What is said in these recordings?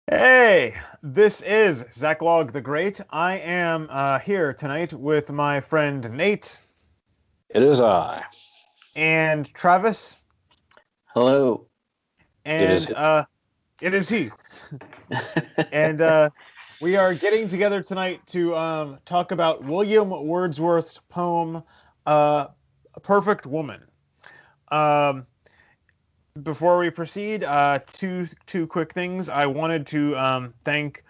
Hey, this is Zach Log the Great. I am here tonight with my friend Nate It is I. and Travis, Hello. It is and his. it is he. And we are getting together tonight to talk about William Wordsworth's poem, "A Perfect Woman." Um, Before we proceed, two quick things. I wanted to thank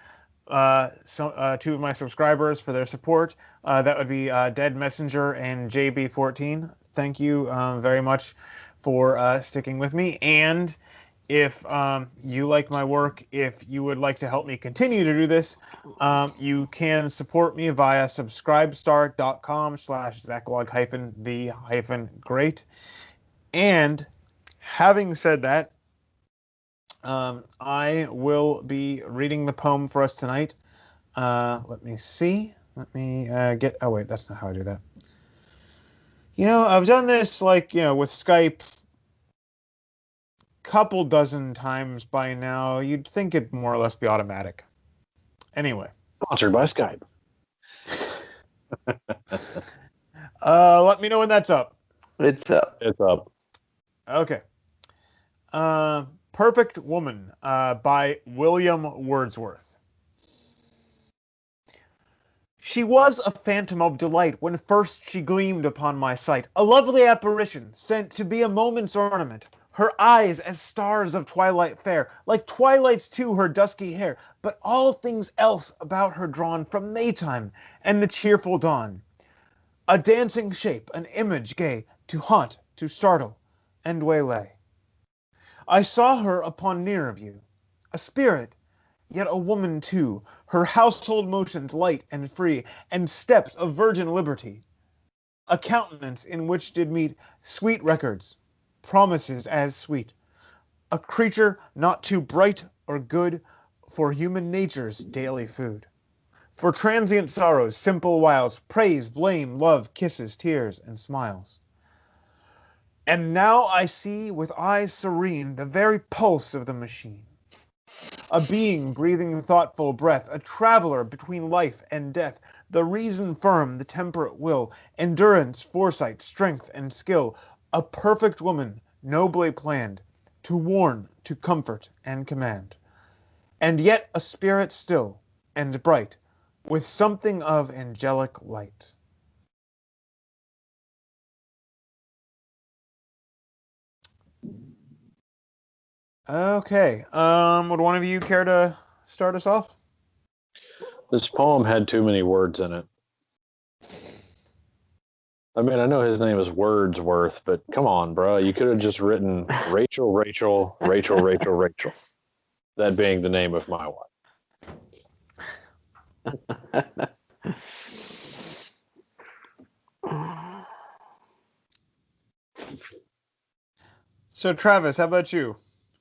two of my subscribers for their support. That would be Dead Messenger and JB14. Thank you very much for sticking with me. And if you like my work, if you would like to help me continue to do this, you can support me via subscribestar.com/Zachlog-the-great. And having said that, I will be reading the poem for us tonight. Let me see. Let me get. Oh wait, that's not how I do that. I've done this with Skype couple dozen times by now. You'd think it'd more or less be automatic. Anyway, Sponsored by Skype. let me know when that's up. It's up. It's up. Okay. Perfect Woman by William Wordsworth. She was a phantom of delight when first she gleamed upon my sight, a lovely apparition sent to be a moment's ornament. Her eyes as stars of twilight fair, like twilight's too her dusky hair, but all things else about her drawn from Maytime and the cheerful dawn. A dancing shape, an image gay, to haunt, to startle, and waylay. I saw her upon nearer view, a spirit, yet a woman too, her household motions light and free, and steps of virgin liberty. A countenance in which did meet sweet records, promises as sweet. A creature not too bright or good for human nature's daily food. For transient sorrows, simple wiles, praise, blame, love, kisses, tears, and smiles. And now I see with eyes serene the very pulse of the machine. A being breathing thoughtful breath, a traveler between life and death, the reason firm, the temperate will, endurance, foresight, strength, and skill, a perfect woman, nobly planned, to warn, to comfort, and command. And yet a spirit still, and bright, with something of angelic light. Okay, would one of you care to start us off? This poem had too many words in it. I mean, I know his name is Wordsworth, but come on, bro. You could have just written Rachel, Rachel, Rachel, Rachel, Rachel. That being the name of my wife. So Travis, how about you?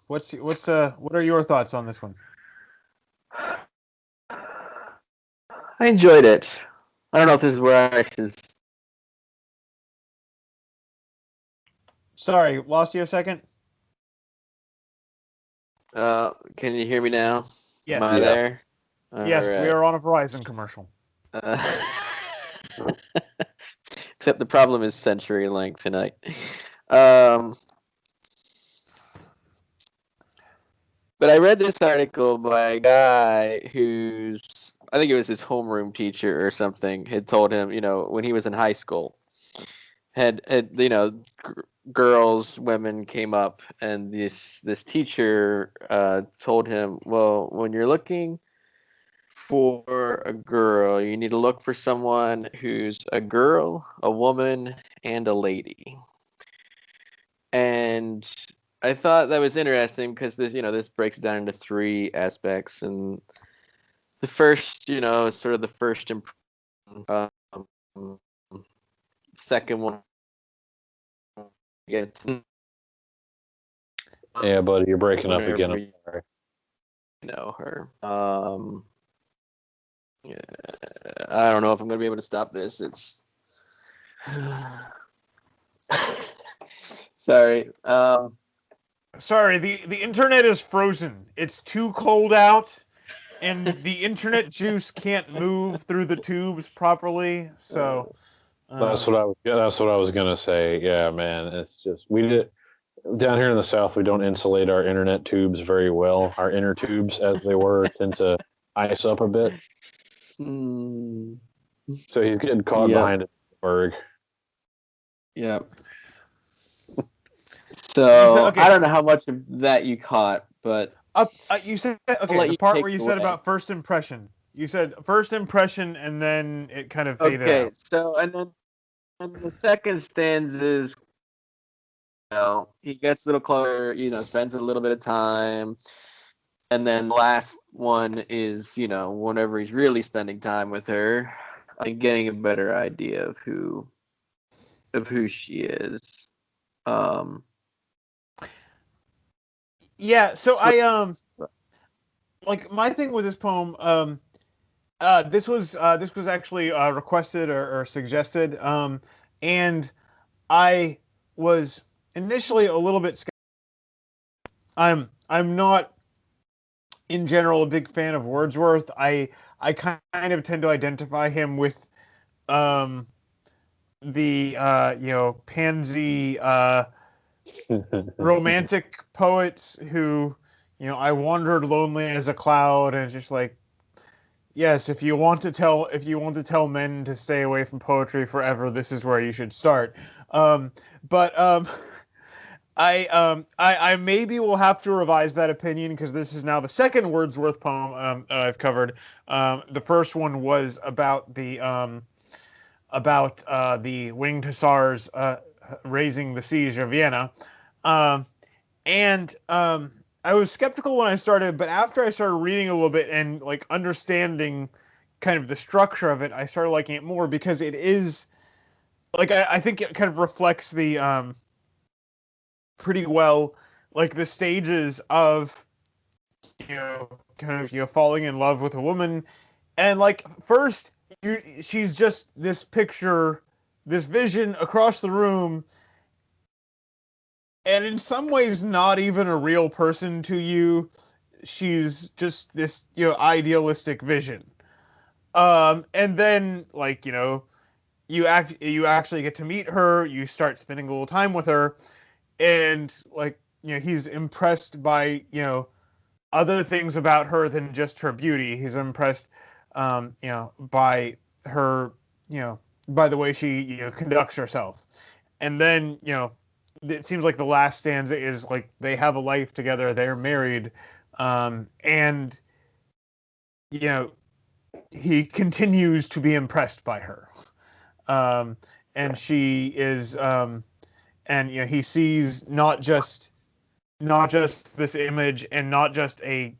What are your thoughts on this one? I enjoyed it. I don't know if this is where I should. Sorry, lost you a second? Can you hear me now? Am Yes. I Yeah. there? All Yes, we right. are on a Verizon commercial. Uh, except the problem is CenturyLink tonight. Um, but I read this article by a guy who's, I think it was his homeroom teacher or something, had told him, when he was in high school, had girls, women came up, and this teacher told him, well, when you're looking for a girl, you need to look for someone who's a girl, a woman, and a lady. And I thought that was interesting because this breaks down into three aspects, and the first, is sort of the first impression. Second one, get to Yeah, buddy, you're breaking up again. whenever I'm you sorry. know her. Yeah, I don't know if I'm gonna be able to stop this. It's sorry. Sorry, the internet is frozen. It's too cold out, and the internet juice can't move through the tubes properly. So, That's what I was. That's what I was gonna say. Yeah, man. It's just we did down here in the South. We don't insulate our internet tubes very well. Our inner tubes, as they were, tend to ice up a bit. So he's getting caught behind a berg. Yep. So okay. I don't know how much of that you caught, but you said let the you part take where you it said away. about first impression. You said first impression, and then it kind of faded okay. out. So and the second stanza is, he gets a little closer, spends a little bit of time, and then the last one is, whenever he's really spending time with her, and getting a better idea of who she is. Yeah. So like my thing with this poem, this was actually requested or suggested, and I was initially a little bit skeptical. I'm not in general a big fan of Wordsworth. I kind of tend to identify him with um the pansy romantic poets who, I wandered lonely as a cloud, and it's just like, yes, if you want to tell men to stay away from poetry forever, this is where you should start. But I maybe will have to revise that opinion because this is now the second Wordsworth poem I've covered. The first one was about the winged hussars raising the siege of Vienna, um, and I was skeptical when I started, but after I started reading a little bit and like understanding kind of the structure of it, I started liking it more because it is like I think it kind of reflects the pretty well like the stages of kind of falling in love with a woman, and like first she's just this picture, this vision across the room, and in some ways not even a real person to you. She's just this idealistic vision, and then like you actually get to meet her, you start spending a little time with her, and like he's impressed by other things about her than just her beauty. He's impressed by her, by the way she conducts herself. And then it seems like the last stanza is like they have a life together, they're married, and you know he continues to be impressed by her, and she is, and he sees not just this image, and not just a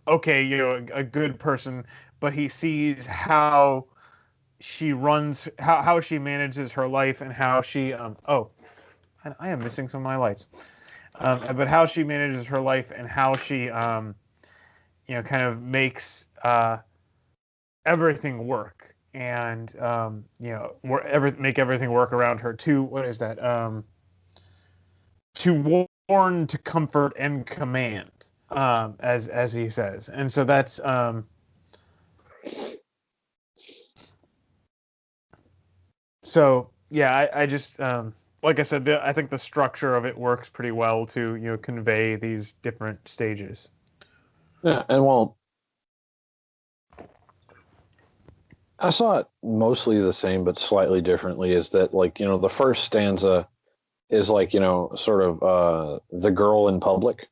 okay, a good person, but he sees how she runs, how she manages her life, and how she oh, I am missing some of my lights, but how she manages her life, and how she kind of makes everything work, and make everything work around her, to what is that, to warn, to comfort, and command, as he says. And so that's so yeah, I just like I said, I think the structure of it works pretty well to convey these different stages. Yeah, and well, I saw it mostly the same, but slightly differently. Is that like the first stanza is like sort of the girl in public.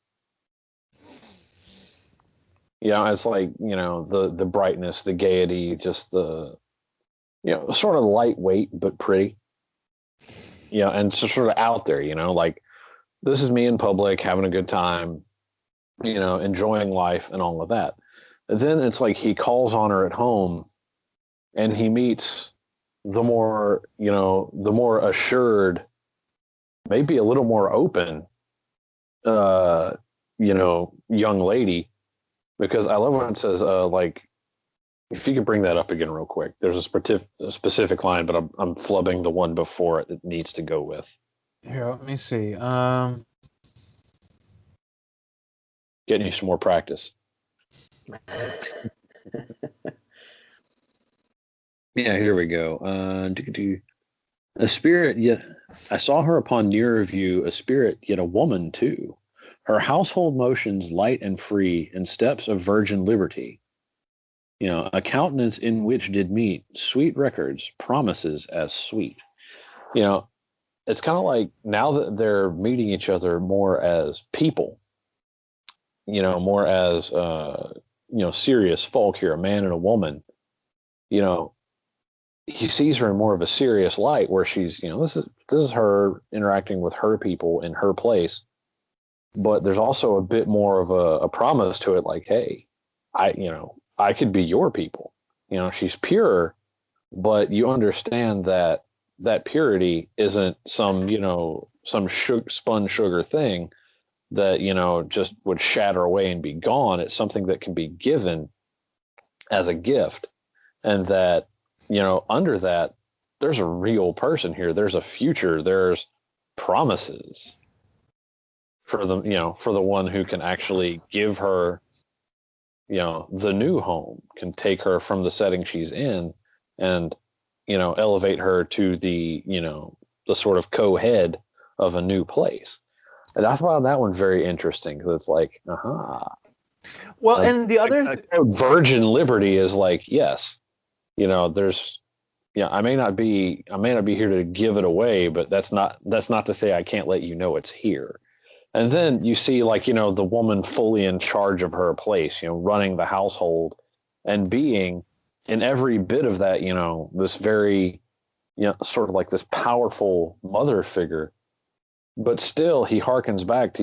It's like the brightness, the gaiety, just the sort of lightweight but pretty. And sort of out there. Like this is me in public having a good time, enjoying life and all of that. And then it's like he calls on her at home, and he meets the more assured, maybe a little more open, young lady. Because I love when it says, like, if you could bring that up again real quick. There's a specific line, but I'm flubbing the one before it needs to go with. Here, let me see. Getting you some more practice. Yeah, here we go. A spirit, yet I saw her upon nearer view, a spirit, yet a woman too. Her household motions light and free, and steps of virgin liberty. A countenance in which did meet sweet records, promises as sweet. It's kind of like now that they're meeting each other more as people, more as serious folk here, a man and a woman. He sees her in more of a serious light, where she's, this is her interacting with her people in her place, but there's also a bit more of a promise to it, like, hey, I could be your people. She's pure, but you understand that purity isn't some spun sugar thing that just would shatter away and be gone. It's something that can be given as a gift, and that under that, there's a real person here. There's a future. There's promises for the one who can actually give her, the new home, can take her from the setting she's in and, elevate her to the sort of co-head of a new place. And I found that one very interesting, because it's like, Well, and the other virgin liberty is like, yes, there's, I may not be here to give it away, but that's not to say I can't let you know it's here. And then you see, like, the woman fully in charge of her place, running the household and being in every bit of that, this very, sort of like this powerful mother figure. But still, he harkens back to,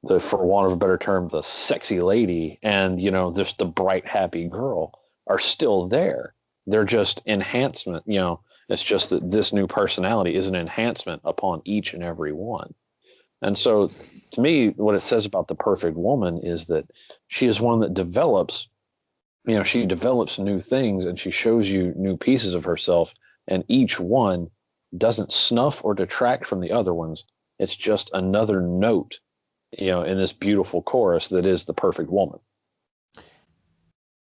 the for want of a better term, the sexy lady and, just the bright, happy girl are still there. They're just enhancement, it's just that this new personality is an enhancement upon each and every one. And so to me, what it says about the perfect woman is that she is one that develops, she develops new things, and she shows you new pieces of herself, and each one doesn't snuff or detract from the other ones. It's just another note, in this beautiful chorus that is the perfect woman.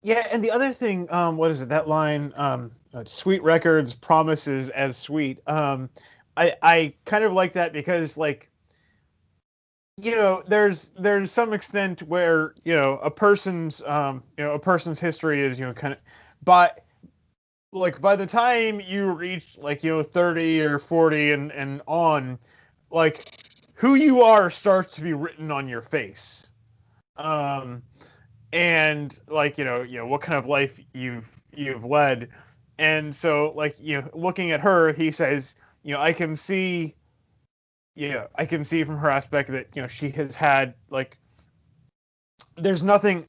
Yeah, and the other thing, what is it? That line, sweet records, promises as sweet. I kind of like that because, like, there's some extent where a person's history is kind of, but like by the time you reach 30 or 40 and on, like, who you are starts to be written on your face. And like what kind of life you've led. And so, like, looking at her, he says, I can see from her aspect that she has had, like, there's nothing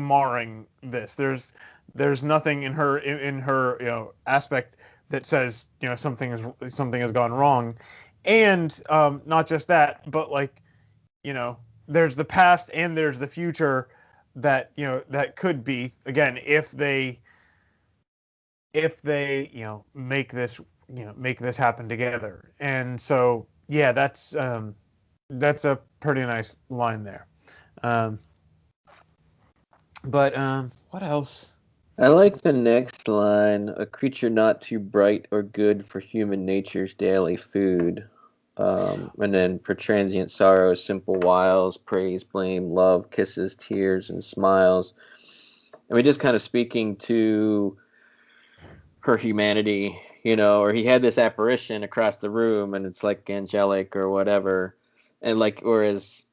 marring this. There's nothing in her aspect that says something has gone wrong. And not just that, but like there's the past and there's the future that that could be, again, if they make this happen together. And so that's a pretty nice line there. But what else? I like the next line: a creature not too bright or good for human nature's daily food. And then for transient sorrows, simple wiles, praise, blame, love, kisses, tears, and smiles. I mean, just kind of speaking to her humanity, or he had this apparition across the room and it's like angelic or whatever. And or as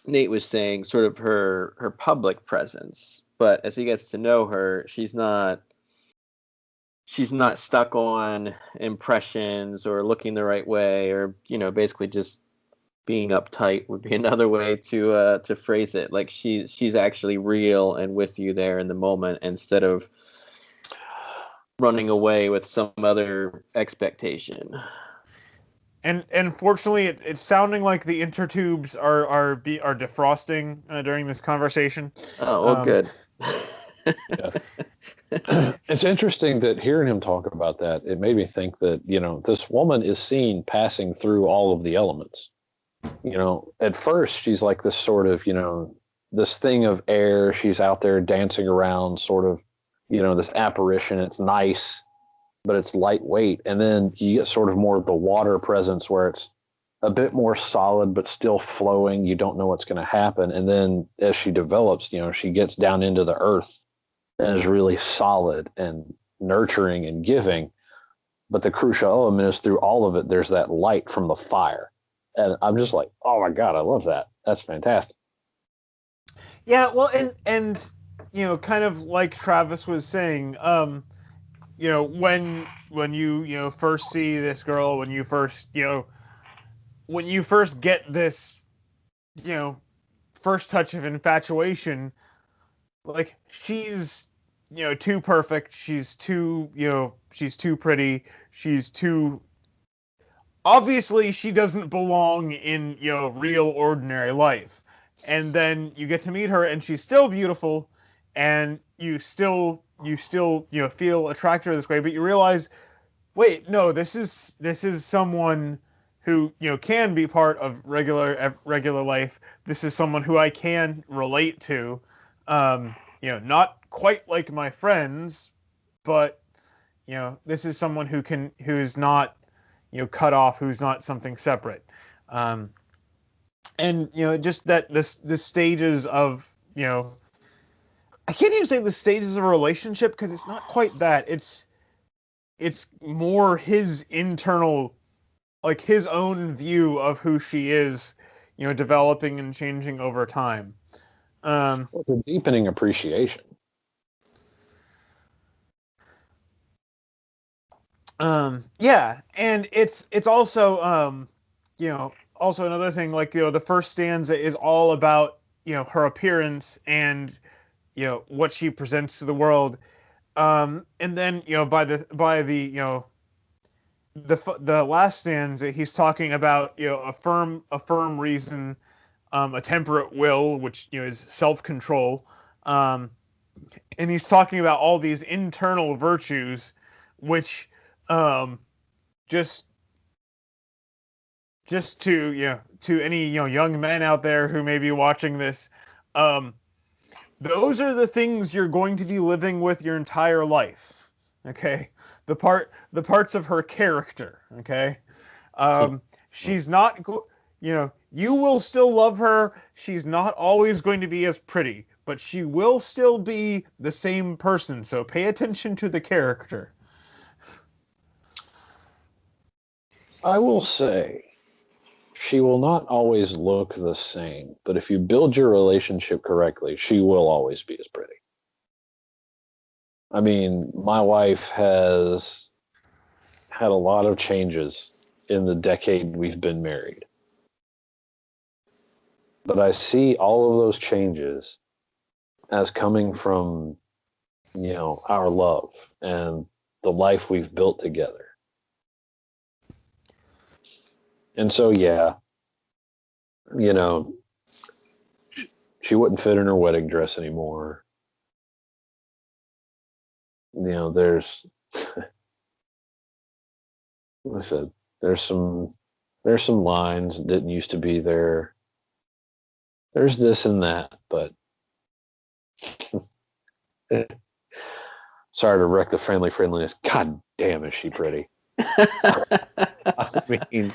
Nate was saying, sort of her public presence. But as he gets to know her, she's not stuck on impressions or looking the right way, or basically just being uptight would be another way to phrase it. Like she's actually real and with you there in the moment, instead of running away with some other expectation. And fortunately, it's sounding like the intertubes are defrosting during this conversation. Oh, well, good. It's interesting that hearing him talk about that, it made me think that, this woman is seen passing through all of the elements. At first she's like this sort of, this thing of air. She's out there dancing around, sort of, this apparition. It's nice, but it's lightweight. And then you get sort of more of the water presence where it's a bit more solid, but still flowing. You don't know what's going to happen. And then as she develops, she gets down into the earth and is really solid and nurturing and giving. But the crucial element is through all of it, there's that light from the fire. And I'm just like, oh my God, I love that. That's fantastic. Yeah, well, and kind of like Travis was saying, when you first see this girl, when you first get this, first touch of infatuation, like she's too perfect, she's too pretty, she's too obviously she doesn't belong in real ordinary life. And then you get to meet her and she's still beautiful, and you still feel attracted to her this way, but you realize, wait, no, this is someone who can be part of regular life. This is someone who I can relate to. Not quite like my friends, but this is someone who's not cut off, who's not something separate. And just that the stages of I can't even say the stages of a relationship, because it's not quite that. It's more his internal, like his own view of who she is, developing and changing over time. Well, it's a deepening appreciation. Yeah, and it's also also another thing, like the first stanza is all about her appearance and what she presents to the world. And then by the last stanza, he's talking about a firm reason, a temperate will, which is self-control, and he's talking about all these internal virtues, which um, just to any young men out there who may be watching this, um, those are the things you're going to be living with your entire life. Okay, the parts of her character. Okay, she's not you will still love her. She's not always going to be as pretty, but she will still be the same person. So pay attention to the character. I will say, she will not always look the same, but if you build your relationship correctly, she will always be as pretty. I mean, my wife has had a lot of changes in the decade we've been married. But I see all of those changes as coming from, our love and the life we've built together. And so, yeah, she wouldn't fit in her wedding dress anymore. There's, like I said, there's some lines that didn't used to be there. There's this and that, but sorry to wreck the family friendliness. God damn, is she pretty? I mean,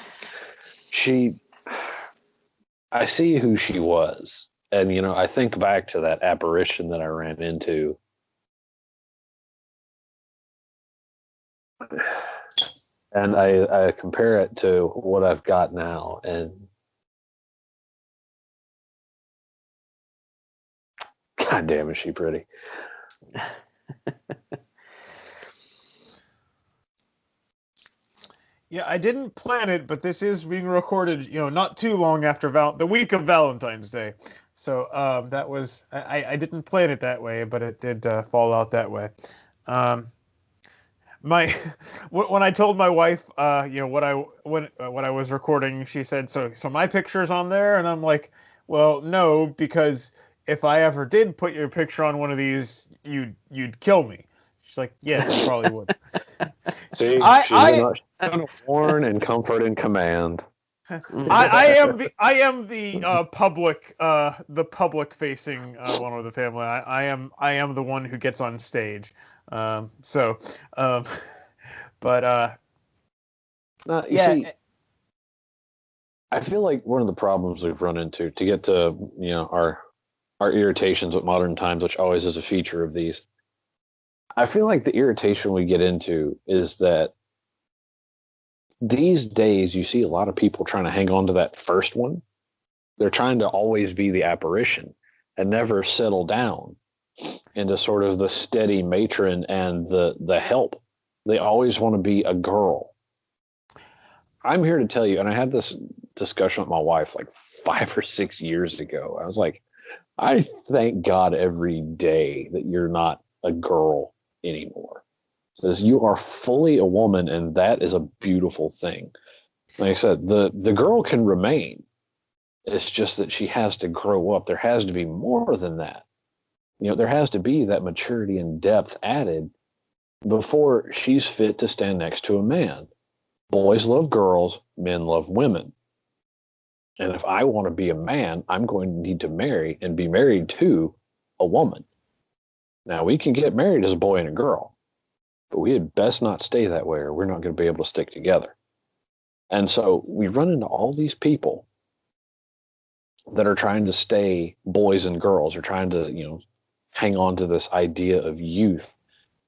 I see who she was. And, I think back to that apparition that I ran into. And I compare it to what I've got now. And God damn, is she pretty? Yeah, I didn't plan it, but this is being recorded, not too long after the week of Valentine's Day. So that was I didn't plan it that way, but it did fall out that way. My when I told my wife, what I was recording, she said, "So my picture's on there," and I'm like, "Well, no, because if I ever did put your picture on one of these, you'd kill me." She's like, "Yes, I probably would." See, she's gonna warn and comfort and command. I am the public facing one of the family. I am the one who gets on stage. So, um, but You yeah, see, I feel like one of the problems we've run into to get to our irritations with modern times, which always is a feature of these. I feel like the irritation we get into is that these days you see a lot of people trying to hang on to that first one. They're trying to always be the apparition and never settle down into sort of the steady matron and the help. They always want to be a girl. I'm here to tell you, and I had this discussion with my wife like 5 or 6 years ago. I was like, I thank God every day that you're not a girl anymore. Says you are fully a woman, and that is a beautiful thing. Like I said, the girl can remain. It's just that she has to grow up. There has to be more than that. There has to be that maturity and depth added before she's fit to stand next to a man. Boys love girls, men love women. And if I want to be a man, I'm going to need to marry and be married to a woman. Now, we can get married as a boy and a girl, but we had best not stay that way or we're not going to be able to stick together. And so we run into all these people that are trying to stay boys and girls, or trying to, hang on to this idea of youth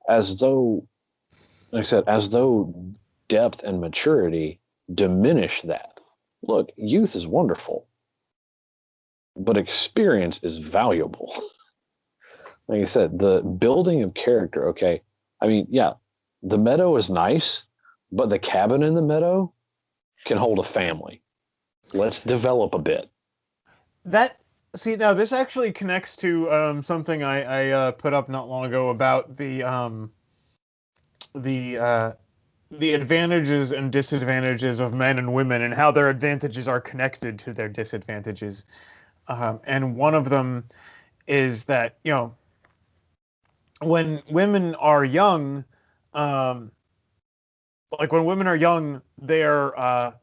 as though, like I said, as though depth and maturity diminish that. Look, youth is wonderful, but experience is valuable. Like I said, the building of character, okay? I mean, yeah, the meadow is nice, but the cabin in the meadow can hold a family. Let's develop a bit. Now this actually connects to something I put up not long ago about the advantages and disadvantages of men and women, and how their advantages are connected to their disadvantages. And one of them is that, when women are young, like when women are young, they're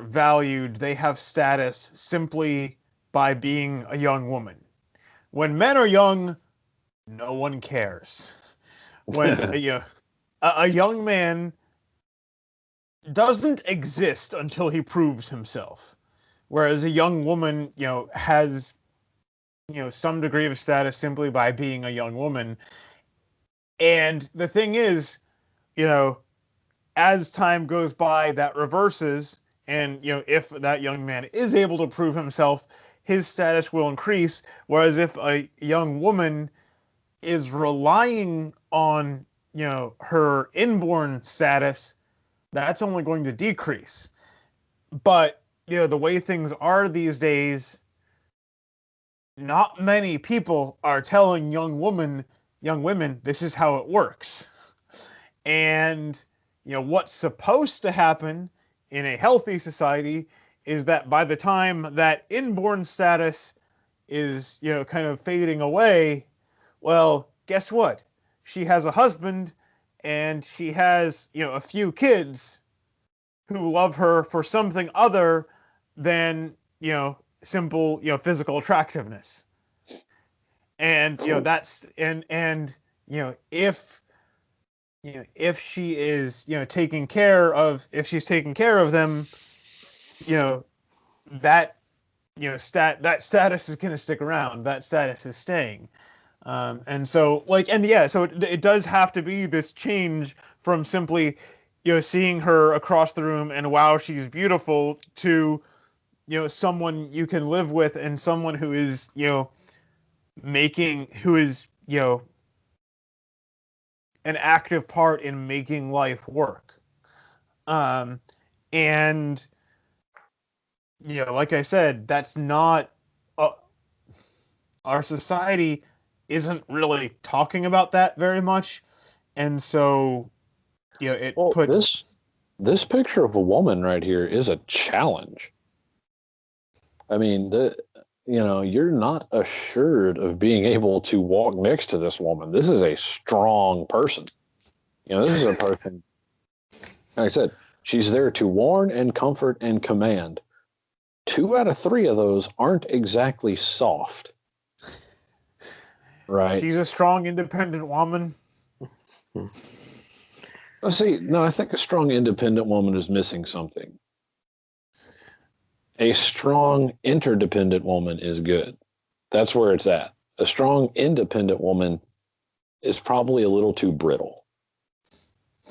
valued, they have status simply by being a young woman. When men are young, no one cares. When a young man doesn't exist until he proves himself, whereas a young woman, has some degree of status simply by being a young woman. And the thing is, as time goes by, that reverses. And, if that young man is able to prove himself, his status will increase. Whereas if a young woman is relying on, her inborn status, that's only going to decrease. But, the way things are these days, not many people are telling young women, this is how it works. And, what's supposed to happen in a healthy society is that by the time that inborn status is, kind of fading away, well, guess what? She has a husband and she has, a few kids who love her for something other than, simple, physical attractiveness. And, that's, and, if, if she is, if she's taking care of them, that, that status is going to stick around. That status is staying. And so, so it does have to be this change from simply, seeing her across the room and wow, she's beautiful, to, someone you can live with, and someone who is, who is, an active part in making life work. And, like I said, that's not, our society isn't really talking about that very much. And so, it puts... This picture of a woman right here is a challenge. I mean, you're not assured of being able to walk next to this woman. This is a strong person. This is a person, like I said, She's there to warn and comfort and command. 2 out of 3 of those aren't exactly soft. Right? She's a strong, independent woman. Let's see. No, I think a strong, independent woman is missing something. A strong, interdependent woman is good. That's where it's at. A strong, independent woman is probably a little too brittle,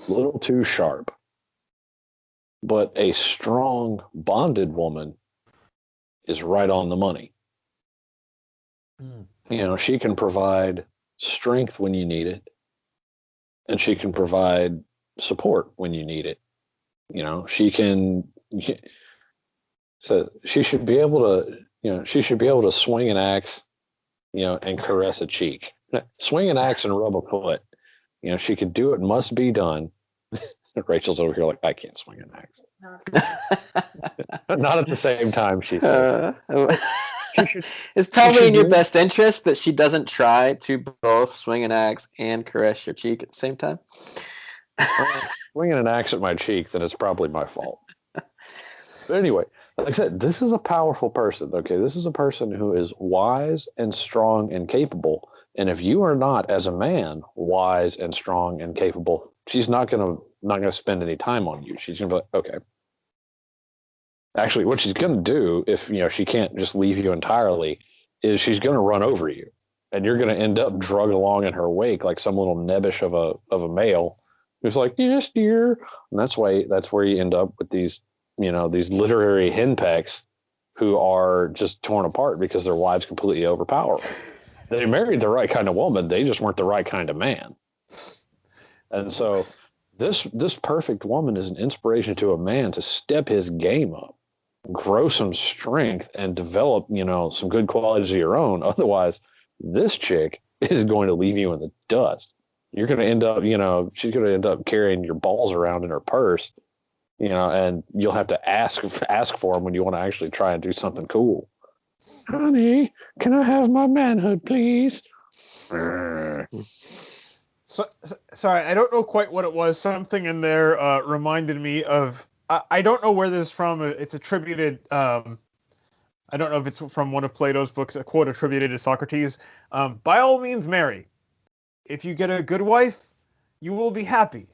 a little too sharp. But a strong, bonded woman is right on the money. You know, she can provide strength when you need it, and she can provide support when you need it. You know, she can. So she should be able to. You know, she should be able to swing an axe, you know, and caress a cheek. Swing an axe and rub a foot. You know, she could do it. Must be done. Rachel's over here like, I can't swing an axe. Not at the same time, she said. It's probably in your best interest that she doesn't try to both swing an axe and caress your cheek at the same time. Swinging an axe at my cheek, then it's probably my fault. But anyway, like I said, this is a powerful person. Okay, this is a person who is wise and strong and capable. And if you are not, as a man, wise and strong and capable, she's not gonna spend any time on you. She's gonna be like, okay. Actually, what she's gonna do, if you know she can't just leave you entirely, is she's gonna run over you, and you're gonna end up drug along in her wake like some little nebbish of a male who's like, yes, dear. And that's where you end up with these, you know, these literary henpecks who are just torn apart because their wives completely overpower them. They married the right kind of woman, they just weren't the right kind of man. And so this perfect woman is an inspiration to a man to step his game up, grow some strength, and develop, you know, some good qualities of your own. Otherwise, this chick is going to leave you in the dust. You're going to end up, you know, she's going to end up carrying your balls around in her purse, you know, and you'll have to ask for them when you want to actually try and do something cool. Honey, can I have my manhood, please? So, sorry, I don't know quite what it was. Something in there reminded me of. I don't know where this is from. It's attributed. I don't know if it's from one of Plato's books. A quote attributed to Socrates. By all means, marry. If you get a good wife, you will be happy.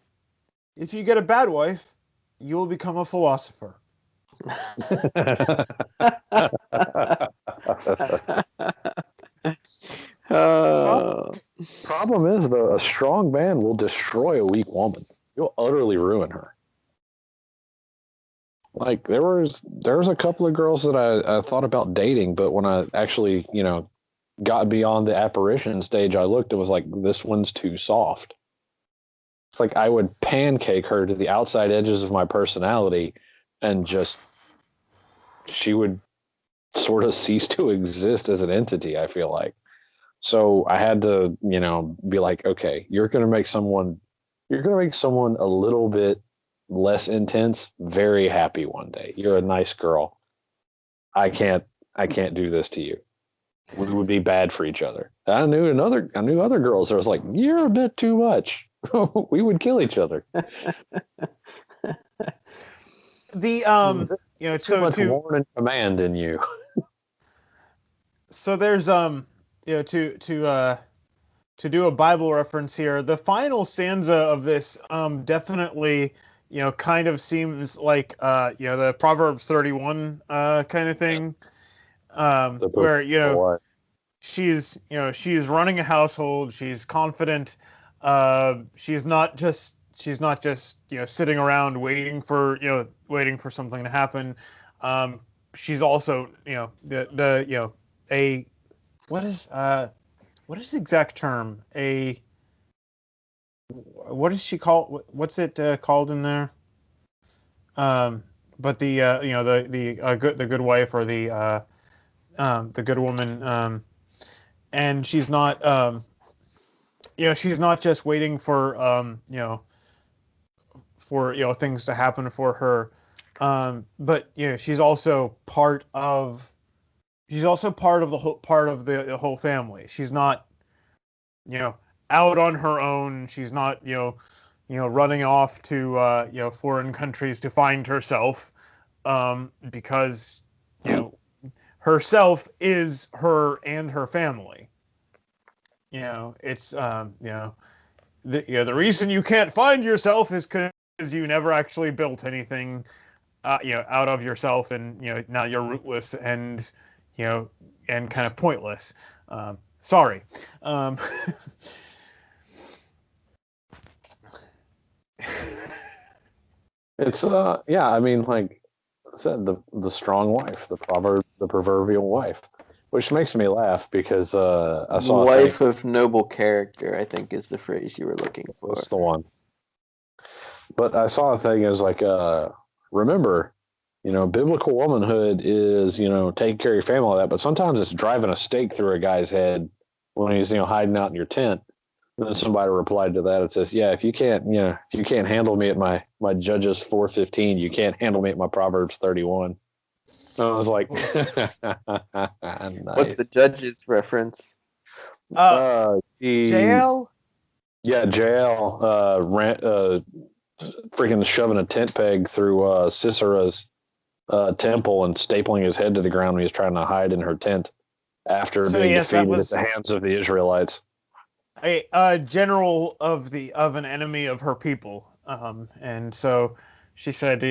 If you get a bad wife, you will become a philosopher. Problem is, though, a strong man will destroy a weak woman. You'll utterly ruin her. Like there was a couple of girls that I thought about dating, but when I actually, you know, got beyond the apparition stage, I looked, it was like, this one's too soft. It's like I would pancake her to the outside edges of my personality, and just she would sort of cease to exist as an entity, I feel like. So I had to, you know, be like, okay, you're going to make someone a little bit less intense very happy one day. You're a nice girl. I can't do this to you. We would be bad for each other. I knew other girls that was like, you're a bit too much. We would kill each other. The you know, too much warn and command in you. So there's you know, to do a Bible reference here, the final stanza of this definitely, you know, kind of seems like you know, the Proverbs 31 kind of thing, where, you know, she's running a household, she's confident, she's not just you know, sitting around waiting for something to happen. She's also, you know, the you know, a what is the exact term? What is she called? What's it called in there? But the you know, the good wife, or the good woman, and she's not you know, she's not just waiting for you know, for, you know, things to happen for her, but you know, she's also part of the whole family. She's not, you know, out on her own. She's not, you running off to foreign countries to find herself, because herself is her and her family. It's the reason you can't find yourself is because you never actually built anything out of yourself, and now you're rootless and and kind of pointless. Sorry. It's yeah, I mean, like I said, the strong wife, the proverbial wife, which makes me laugh because I saw Wife of noble character, I think, is the phrase you were looking for. That's the one. But I saw a thing as like, remember, biblical womanhood is, taking care of your family, all that, but sometimes it's driving a stake through a guy's head when he's, hiding out in your tent. And then somebody replied to that. It says, yeah, if you can't handle me at my Judges 4:15, you can't handle me at my Proverbs 31. And I was like, nice. What's the Judges reference? Jael? Yeah, Jael freaking shoving a tent peg through Sisera's temple and stapling his head to the ground when he was trying to hide in her tent after being defeated at the hands of the Israelites. A general of an enemy of her people, and so she said,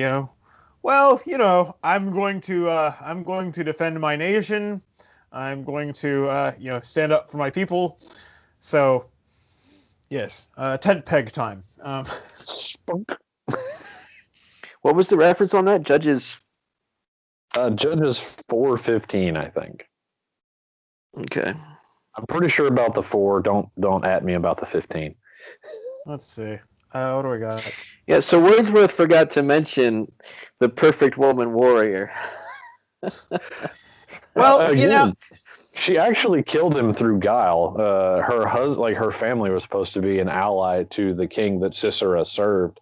well, I'm going to defend my nation. I'm going to stand up for my people. So yes, tent peg time. Spunk. What was the reference on that? Judges 4:15, I think. Okay. I'm pretty sure about the 4. Don't at me about the 15. Let's see. What do we got? Yeah, so Wordsworth forgot to mention the perfect woman warrior. Well, she actually killed him through guile. Her husband, like her family, was supposed to be an ally to the king that Sisera served,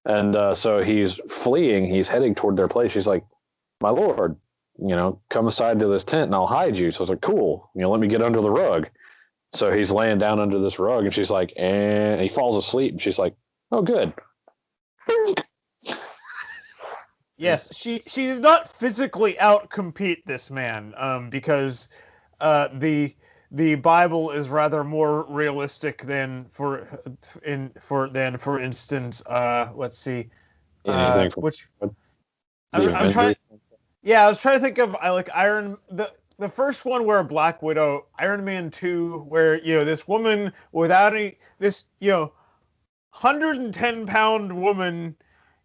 and so he's fleeing. He's heading toward their place. She's like, "My lord, come aside to this tent and I'll hide you." So I was like, "Cool, let me get under the rug." So he's laying down under this rug, and she's like, and he falls asleep, and she's like, "Oh, good." Yes, she did not physically outcompete this man, because the Bible is rather more realistic than for instance, let's see, Anything from which the I'm trying. Avengers? Yeah, I was trying to think of the first one where Black Widow, Iron Man 2, where this woman without any 110-pound woman,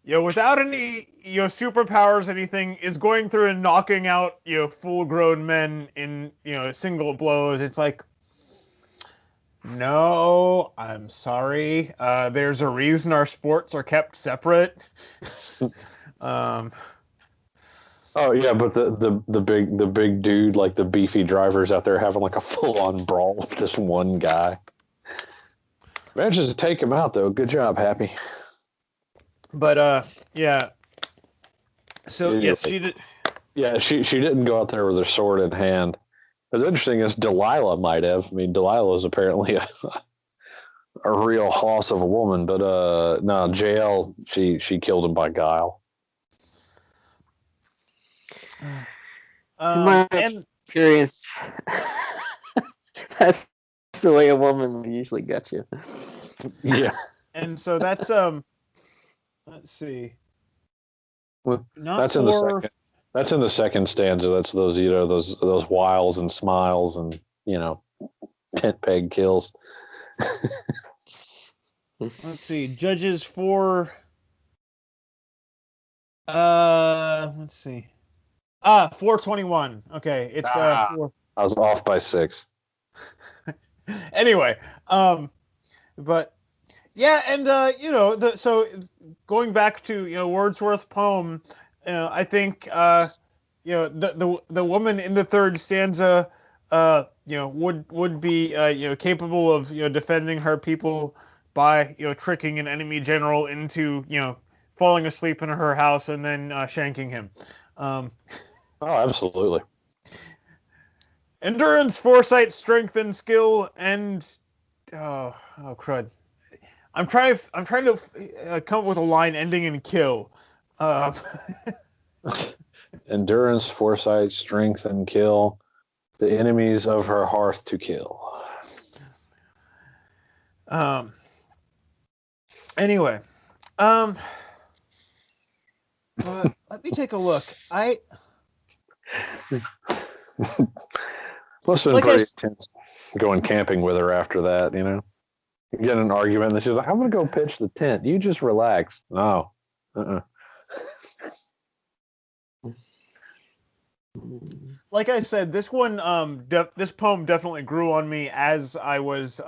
without any superpowers, anything, is going through and knocking out full-grown men in single blows. It's like, no, I'm sorry. There's a reason our sports are kept separate. Oh yeah, but the big dude, like the beefy drivers out there having like a full-on brawl with this one guy. Manages to take him out though. Good job, Happy. But yeah. So yes, she did. Yeah, she didn't go out there with her sword in hand. As interesting as Delilah might have. I mean, Delilah is apparently a real hoss of a woman, but no, Jael, she killed him by guile. My experience, that's the way a woman usually gets you. Yeah. And so that's let's see. That's in the second stanza. That's those those wiles and smiles and tent peg kills. Let's see. Judges 4. Let's see. 4:21. Okay, it's 4. I was off by 6. Anyway, but yeah, and so going back to Wordsworth's poem, I think the woman in the third stanza would be capable of defending her people by tricking an enemy general into falling asleep in her house and then shanking him. Oh, absolutely. Endurance, foresight, strength, and skill, and oh crud. I'm trying to come up with a line ending in kill. Uh, Endurance, foresight, strength, and kill. The enemies of her hearth to kill. Anyway, but let me take a look. Must have been Like pretty intense going camping with her after that, You get in an argument, and she's like, I'm going to go pitch the tent. You just relax. No. Like I said, this one, this poem definitely grew on me as I was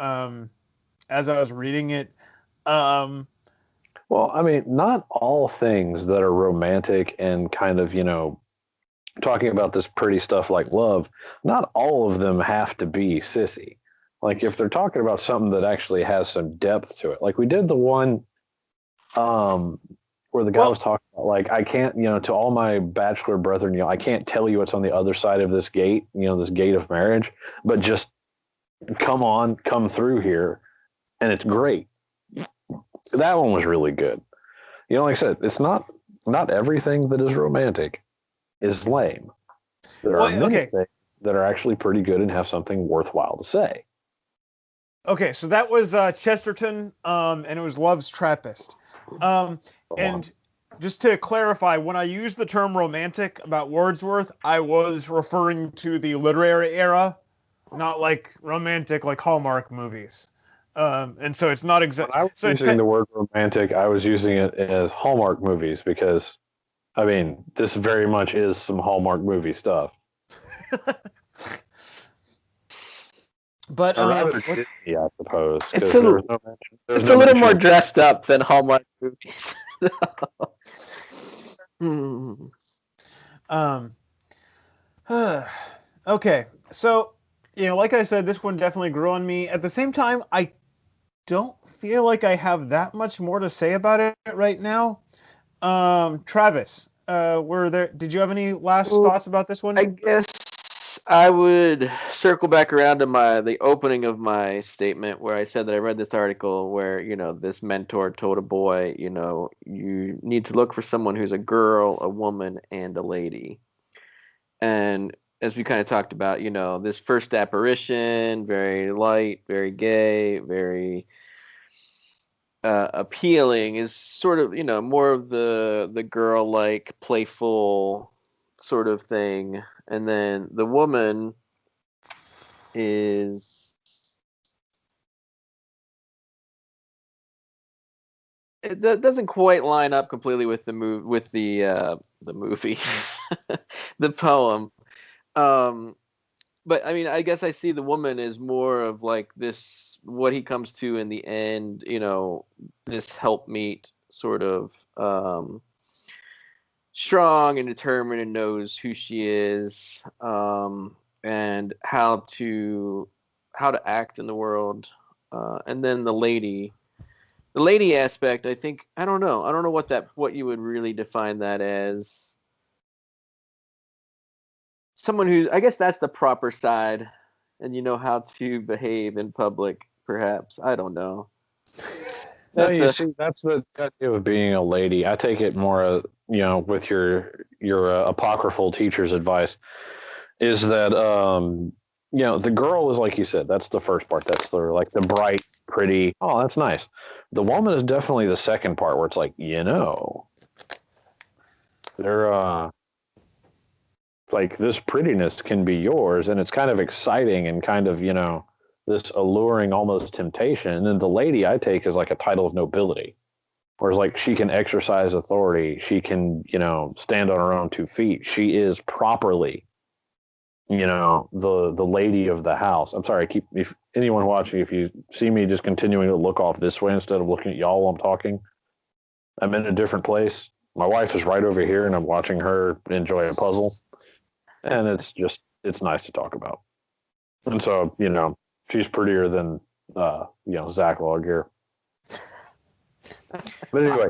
reading it. Well, I mean, not all things that are romantic and kind of, talking about this pretty stuff like love, not all of them have to be sissy. Like if they're talking about something that actually has some depth to it, like we did the one where the guy was talking about, like, I can't, to all my bachelor brethren, I can't tell you what's on the other side of this gate, this gate of marriage, but just come through here, and it's great. That one was really good. Like I said, it's not everything that is romantic is lame. There are many things that are actually pretty good and have something worthwhile to say. Okay, so that was Chesterton, and it was Love's Trappist. And just to clarify, when I used the term romantic about Wordsworth, I was referring to the literary era, not like romantic like Hallmark movies. And so it's not exactly. When I was using the word romantic, I was using it as Hallmark movies because, I mean, this very much is some Hallmark movie stuff. But Disney, I suppose. It's a little more dressed up than Hallmark movies. Okay, so like I said, this one definitely grew on me. At the same time, I don't feel like I have that much more to say about it right now. Travis, did you have any last thoughts about this one? I guess I would circle back around to the opening of my statement where I said that I read this article where, this mentor told a boy, you need to look for someone who's a girl, a woman, and a lady. And as we kind of talked about, this first apparition, very light, very gay, very appealing, is sort of, more of the girl-like, playful sort of thing. And then the woman is, it doesn't quite line up completely with the movie, the poem. But I mean, I guess I see the woman as more of like this, what he comes to in the end, this helpmeet sort of, strong and determined and knows who she is, and how to act in the world. And then the lady aspect, I think, I don't know what you would really define that as. Someone who, I guess that's the proper side, and how to behave in public, perhaps. I don't know. That's the idea of being a lady. I take it more, with your apocryphal teacher's advice, is that the girl is, like you said, that's the first part. That's the bright, pretty. Oh, that's nice. The woman is definitely the second part where it's like, they're like, this prettiness can be yours, and it's kind of exciting and kind of, this alluring almost temptation. And then the lady I take is like a title of nobility, whereas like she can exercise authority, she can, stand on her own 2 feet. She is properly, the lady of the house. I'm sorry, if anyone watching, if you see me just continuing to look off this way instead of looking at y'all while I'm talking, I'm in a different place. My wife is right over here, and I'm watching her enjoy a puzzle. And it's nice to talk about. And so, she's prettier than, Zach Loggear. But anyway,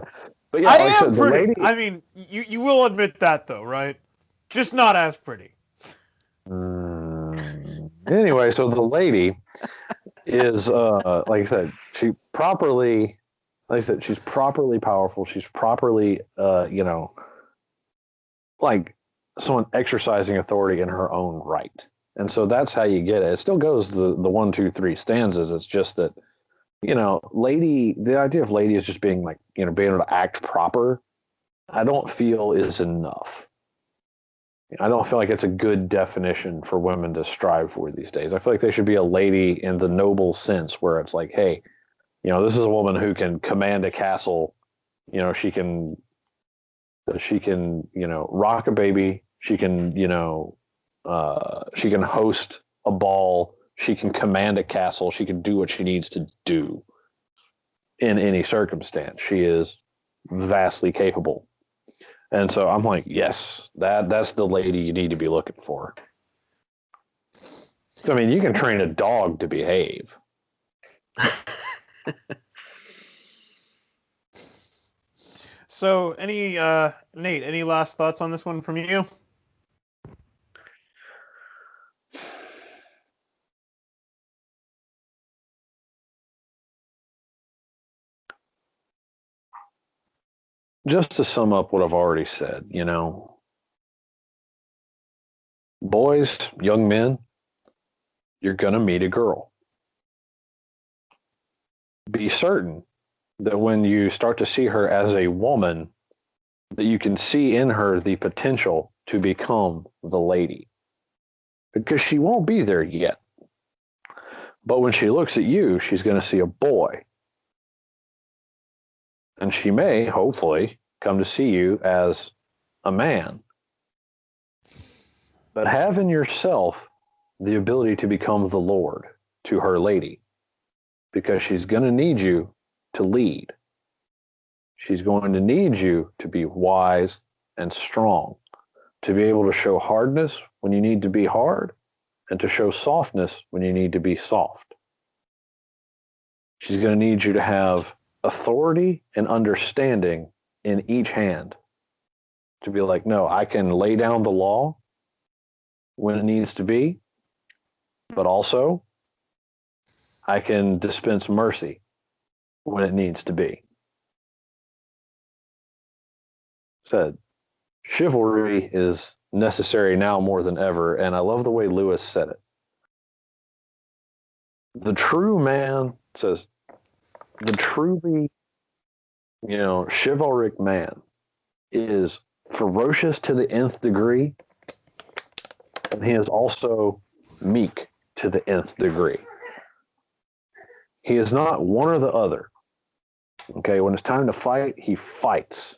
yeah, I am pretty. I mean, you will admit that, though, right? Just not as pretty. Anyway, so the lady is, like I said, she properly like I said, she's properly powerful. She's properly, like someone exercising authority in her own right. And so that's how you get it. It still goes the 1, 2, 3 stanzas. It's just that, the idea of lady is just being like, being able to act proper. I don't feel is enough. I don't feel like it's a good definition for women to strive for these days. I feel like they should be a lady in the noble sense where it's like, hey, this is a woman who can command a castle. She can, rock a baby. She can, she can host a ball. She can command a castle. She can do what she needs to do in any circumstance. She is vastly capable. And so I'm like, yes, that's the lady you need to be looking for. I mean, you can train a dog to behave. So, Nate, any last thoughts on this one from you? Just to sum up what I've already said, boys, young men, you're going to meet a girl. Be certain that when you start to see her as a woman, that you can see in her the potential to become the lady. Because she won't be there yet. But when she looks at you, she's going to see a boy. And she may, hopefully, come to see you as a man. But have in yourself the ability to become the Lord to her lady. Because she's going to need you to lead. She's going to need you to be wise and strong, to be able to show hardness when you need to be hard, and to show softness when you need to be soft. She's going to need you to have authority and understanding in each hand, to be like, no, I can lay down the law when it needs to be, but also I can dispense mercy when it needs to be. Said, chivalry is necessary now more than ever, and I love the way Lewis said it. The true man says, the truly, chivalric man is ferocious to the nth degree, and he is also meek to the nth degree. He is not one or the other. Okay, when it's time to fight, he fights.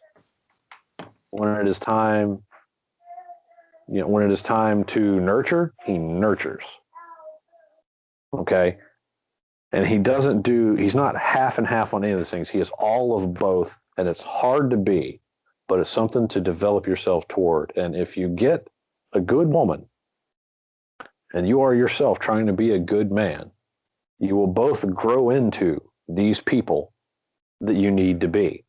When it is time, when it is time to nurture, he nurtures. Okay? And he's not half and half on any of these things. He is all of both, and it's hard to be, but it's something to develop yourself toward. And if you get a good woman, and you are yourself trying to be a good man, you will both grow into these people that you need to be.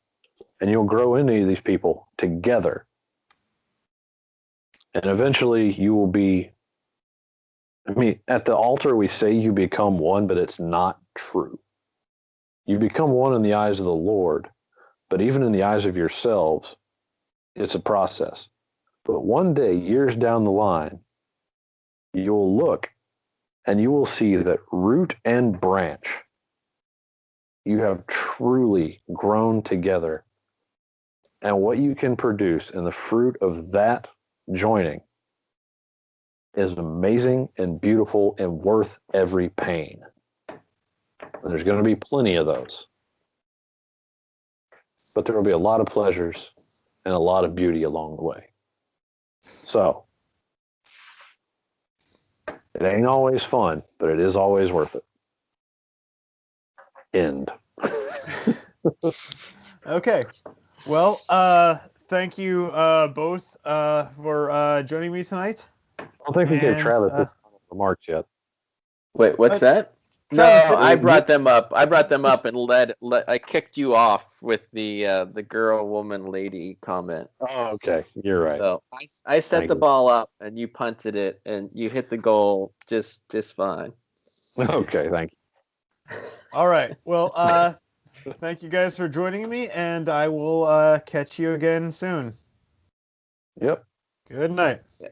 And you'll grow into these people together. And eventually you will be, at the altar we say you become one, but it's not true. You become one in the eyes of the Lord, but even in the eyes of yourselves, it's a process. But one day, years down the line, you will look and you will see that root and branch, you have truly grown together. And what you can produce and the fruit of that joining is amazing and beautiful and worth every pain. And there's going to be plenty of those. But there will be a lot of pleasures and a lot of beauty along the way. So, it ain't always fun, but it is always worth it. End. Okay. Well, thank you both for joining me tonight. I don't think we gave Travis his remarks yet. Wait, what's that? No, I brought them up. I brought them up and I kicked you off with the girl, woman, lady comment. Oh, okay. You're right. So I set the ball up and you punted it and you hit the goal just fine. Okay, thank you. All right. Well, Thank you guys for joining me, and I will catch you again soon. Yep. Good night. Yeah.